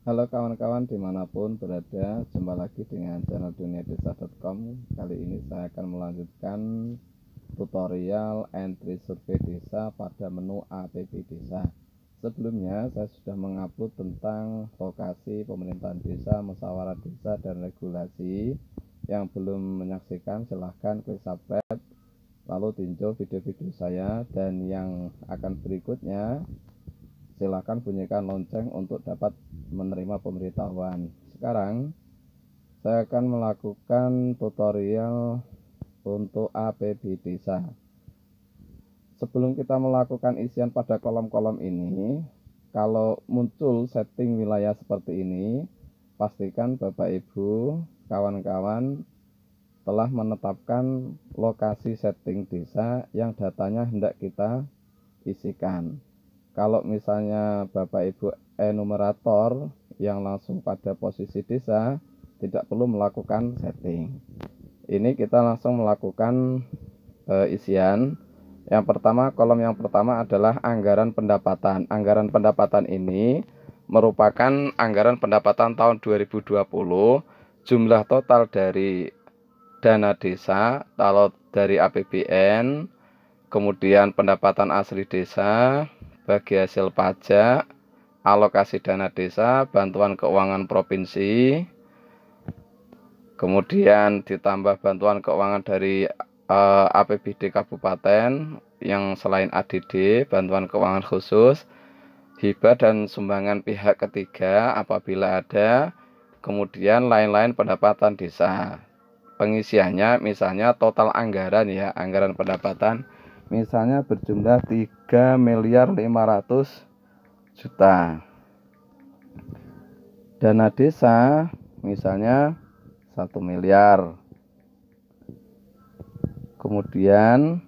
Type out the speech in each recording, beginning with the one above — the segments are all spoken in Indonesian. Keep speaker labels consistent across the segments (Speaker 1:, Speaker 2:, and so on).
Speaker 1: Halo kawan-kawan dimanapun berada, jumpa lagi dengan channel duniadesa.com. Kali ini saya akan melanjutkan tutorial entry survei desa pada menu APP desa. Sebelumnya saya sudah mengupload tentang lokasi pemerintahan desa, musyawarah desa, dan regulasi. Yang belum menyaksikan silahkan klik subscribe, lalu tinjau video-video saya, dan yang akan berikutnya silakan bunyikan lonceng untuk dapat menerima pemberitahuan. Sekarang saya akan melakukan tutorial untuk APB desa. Sebelum kita melakukan isian pada kolom-kolom ini, kalau muncul setting wilayah seperti ini, pastikan Bapak Ibu, kawan-kawan telah menetapkan lokasi setting desa yang datanya hendak kita isikan. Kalau misalnya Bapak Ibu enumerator yang langsung pada posisi desa, tidak perlu melakukan setting. Ini kita langsung melakukan isian. Yang pertama, kolom yang pertama adalah anggaran pendapatan. Anggaran pendapatan ini merupakan anggaran pendapatan tahun 2020. Jumlah total dari dana desa, kalau dari APBN, kemudian pendapatan asli desa, bagi hasil pajak, alokasi dana desa, bantuan keuangan provinsi, kemudian ditambah bantuan keuangan dari APBD kabupaten yang selain ADD, bantuan keuangan khusus, hibah dan sumbangan pihak ketiga apabila ada, kemudian lain-lain pendapatan desa. Pengisiannya misalnya total anggaran ya, anggaran pendapatan misalnya berjumlah 3.500.000.000. Dana desa misalnya 1 miliar. Kemudian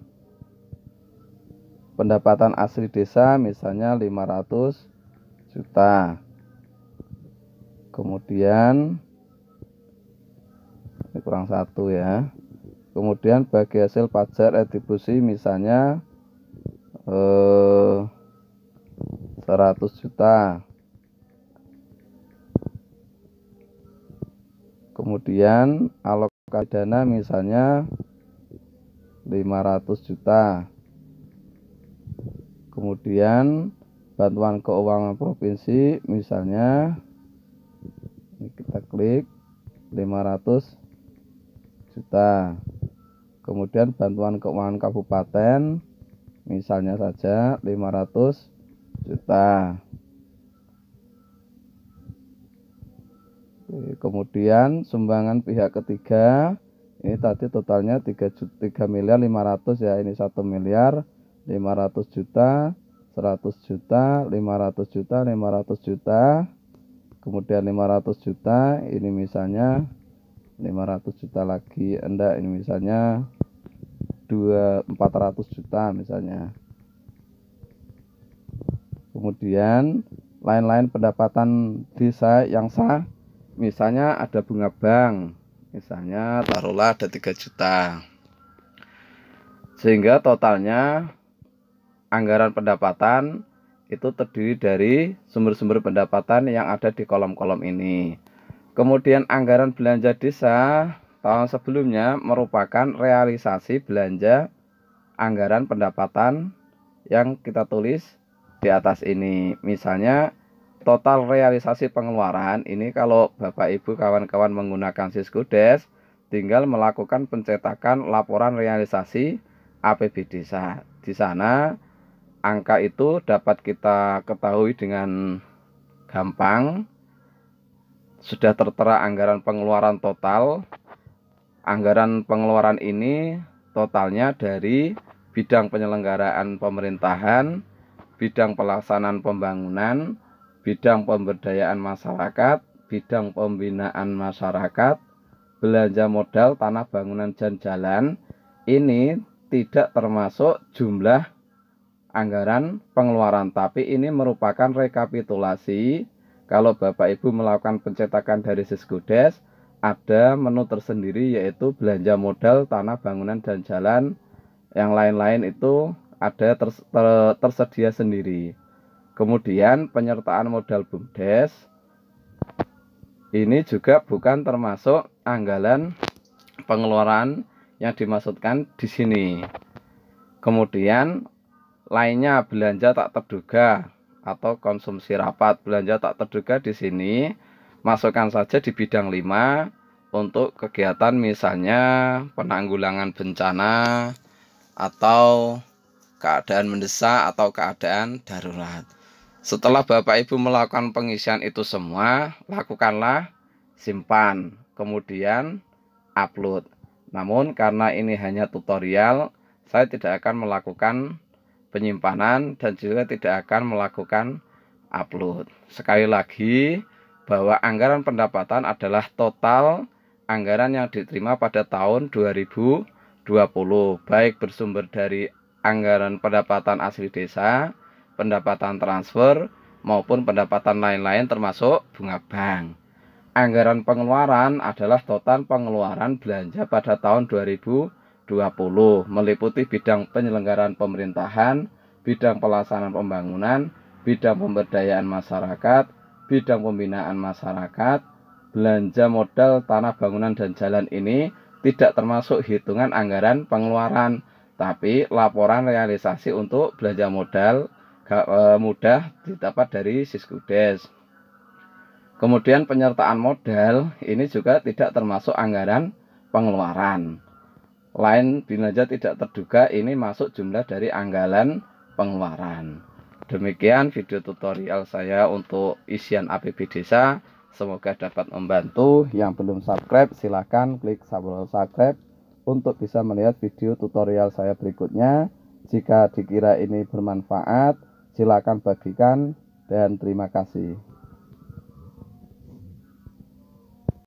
Speaker 1: pendapatan asli desa misalnya 500 juta. Kemudian ini kurang 1 ya. Kemudian bagi hasil pajak retribusi misalnya 100 juta. Kemudian alokasi dana misalnya 500 juta. Kemudian bantuan keuangan provinsi misalnya, ini kita klik 500 juta. Kemudian bantuan keuangan kabupaten misalnya saja 500 juta. Kemudian sumbangan pihak ketiga ini tadi totalnya 3.500.000.000 ya, ini 1.500.500.000.000, 100 juta, 500 juta, 500 juta, kemudian 500 juta, ini misalnya 500 juta lagi, enggak, ini misalnya 400 juta misalnya. Kemudian lain-lain pendapatan desa yang sah, misalnya ada bunga bank, misalnya taruhlah ada 3 juta, sehingga totalnya anggaran pendapatan itu terdiri dari sumber-sumber pendapatan yang ada di kolom-kolom ini. Kemudian anggaran belanja desa tahun sebelumnya merupakan realisasi belanja anggaran pendapatan yang kita tulis di atas ini. Misalnya total realisasi pengeluaran ini, kalau Bapak Ibu kawan-kawan menggunakan Siskudes, tinggal melakukan pencetakan laporan realisasi APB desa. Di sana angka itu dapat kita ketahui dengan gampang. Sudah tertera anggaran pengeluaran total. Anggaran pengeluaran ini totalnya dari bidang penyelenggaraan pemerintahan, bidang pelaksanaan pembangunan, bidang pemberdayaan masyarakat, bidang pembinaan masyarakat, belanja modal tanah bangunan dan jalan. Ini tidak termasuk jumlah anggaran pengeluaran, tapi ini merupakan rekapitulasi. Kalau Bapak Ibu melakukan pencetakan dari Siskudes, ada menu tersendiri yaitu belanja modal tanah bangunan dan jalan. Yang lain-lain itu ada tersedia sendiri. Kemudian penyertaan modal BUMDes, ini juga bukan termasuk anggaran pengeluaran yang dimaksudkan di sini. Kemudian lainnya belanja tak terduga atau konsumsi rapat. Belanja tak terduga di sini masukkan saja di bidang 5 untuk kegiatan misalnya penanggulangan bencana atau keadaan mendesak atau keadaan darurat. Setelah Bapak Ibu melakukan pengisian itu semua, lakukanlah simpan, kemudian upload. Namun karena ini hanya tutorial, saya tidak akan melakukan penyimpanan dan juga tidak akan melakukan upload. Sekali lagi, bahwa anggaran pendapatan adalah total anggaran yang diterima pada tahun 2020, baik bersumber dari anggaran pendapatan asli desa, pendapatan transfer, maupun pendapatan lain-lain termasuk bunga bank. Anggaran pengeluaran adalah total pengeluaran belanja pada tahun 2020, meliputi bidang penyelenggaraan pemerintahan, bidang pelaksanaan pembangunan, bidang pemberdayaan masyarakat, bidang pembinaan masyarakat. Belanja modal tanah bangunan dan jalan ini tidak termasuk hitungan anggaran pengeluaran, tapi laporan realisasi untuk belanja modal mudah didapat dari Siskudes. Kemudian penyertaan modal ini juga tidak termasuk anggaran pengeluaran. Lain belanja tidak terduga ini masuk jumlah dari anggaran pengeluaran. Demikian video tutorial saya untuk isian APB desa. Semoga dapat membantu. Yang belum subscribe silahkan klik tombol subscribe untuk bisa melihat video tutorial saya berikutnya. Jika dikira ini bermanfaat, silakan bagikan dan terima kasih.